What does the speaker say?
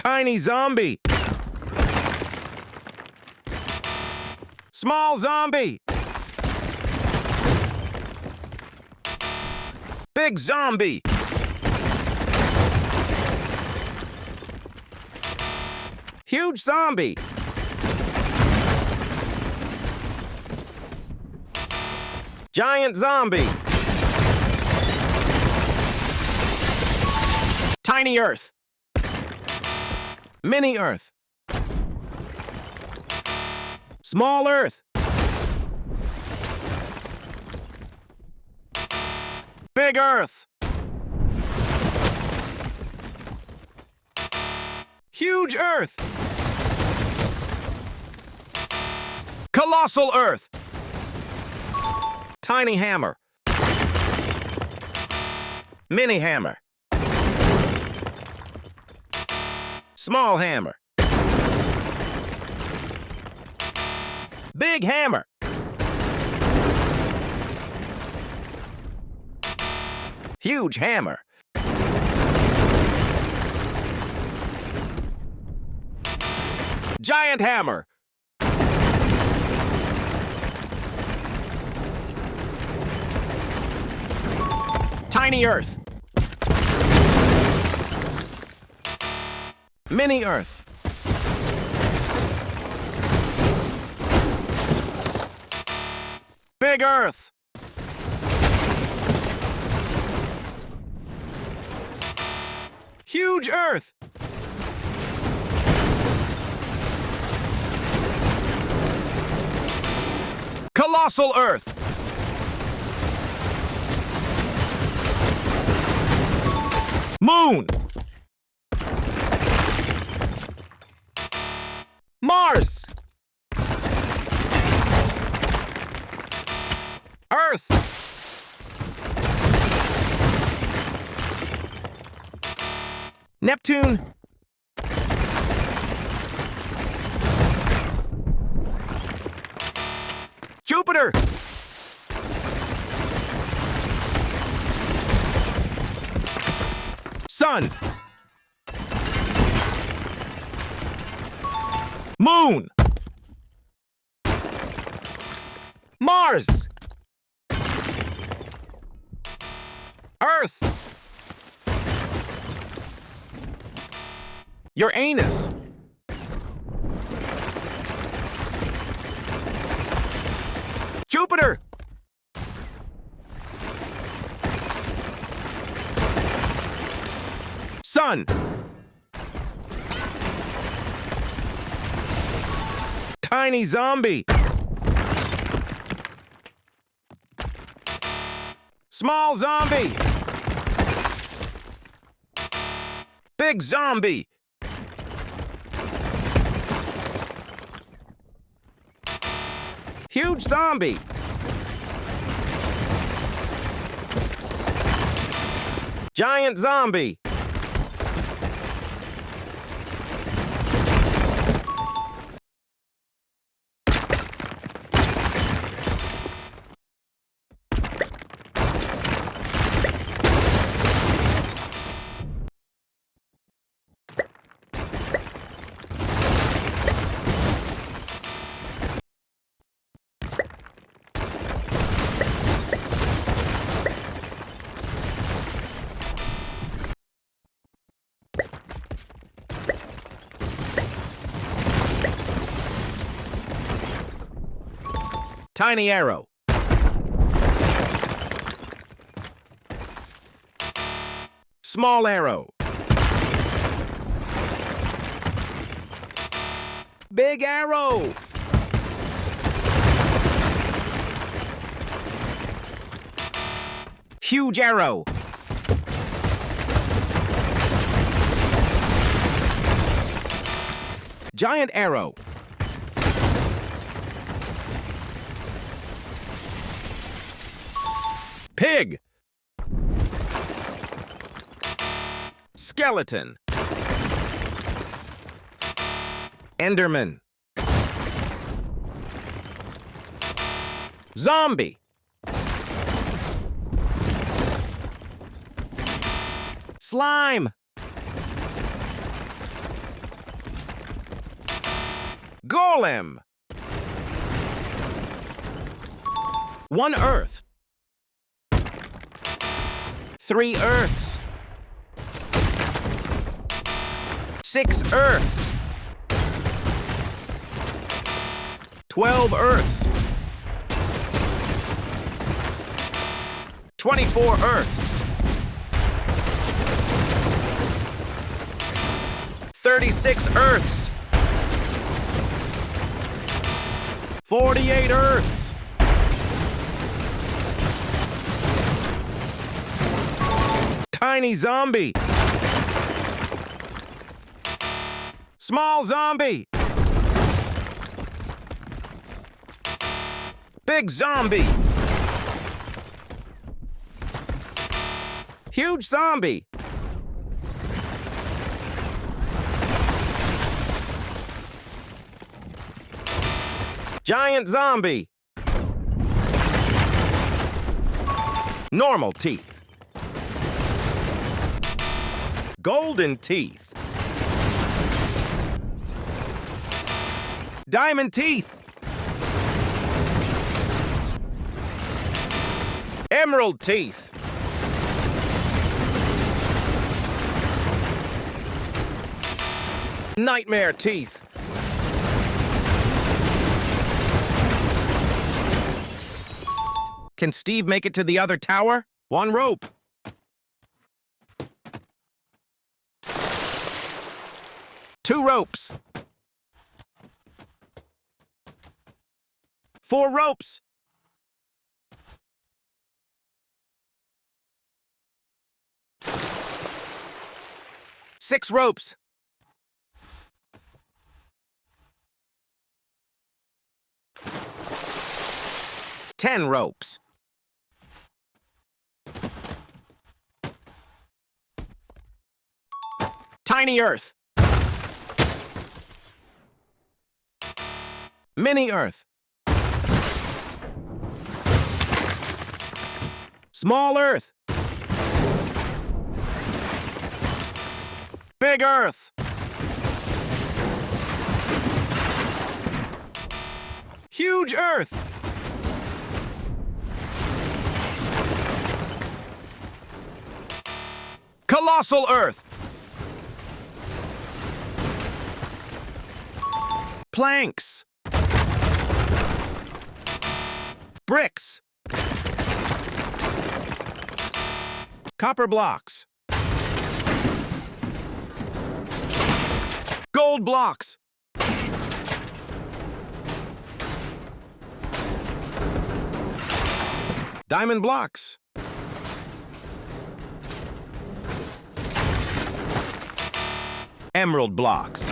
Tiny zombie. Small zombie. Big zombie. Huge zombie. Giant zombie. Tiny Earth. Mini Earth. Small Earth. Big Earth. Huge Earth. Colossal Earth. Tiny hammer. Mini hammer. Small hammer. Big hammer. Huge hammer. Giant hammer. Tiny Earth. Mini Earth. Big Earth. Huge Earth. Colossal Earth. Moon. Mars. Earth. Neptune. Jupiter. Sun. Moon. Mars. Earth. Uranus. Jupiter. Sun. Tiny zombie. Small zombie. Big zombie. Huge zombie. Giant zombie. Tiny arrow. Small arrow. Big arrow. Huge arrow. Giant arrow. Pig. Skeleton. Enderman. Zombie. Slime. Golem. 1 earth. 3 earths. 6 earths. 12 earths. 24 earths. 36 earths. 48 earths. Tiny zombie. Small zombie. Big zombie. Huge zombie. Giant zombie. Normal teeth. Golden teeth. Diamond teeth. Emerald teeth. Nightmare teeth. Can Steve make it to the other tower? 1 rope. 2 ropes. 4 ropes. 6 ropes. 10 ropes. Tiny earth. Mini earth. Small earth. Big earth. Huge earth. Colossal earth. Planks. Bricks. Copper blocks. Gold blocks. Diamond blocks. Emerald blocks.